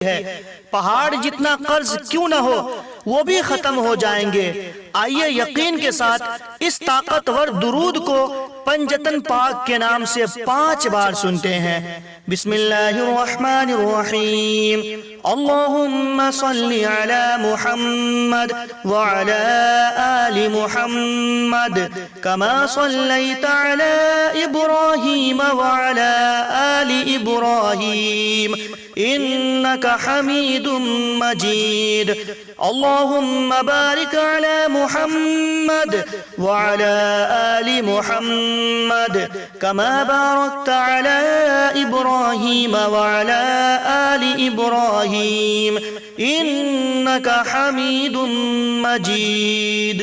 है। पहाड़ जितना कर्ज क्यों न हो वो भी खत्म हो जाएंगे। आइए यकीन के साथ इस ताकतवर दुरूद को पंजतन पाक के नाम से 5 बार सुनते हैं। बिस्मिल्लाहिर्रहमानिर्रहीम। अल्लाहुम्मा सल्ली अला मुहम्मद व अला आलि मुहम्मद कमा सल्लैता अला इब्राहीम व अला आलि इब्राहीम इन्नका हमीदुम मजीद। अल्लाहुम्मा बारिक अला मुहम्मद व अला आलि मुहम्मद कमा बारकता अला इब्राहीम व अला आलि इब्राहीम इन्नका हमीदुम मजीद।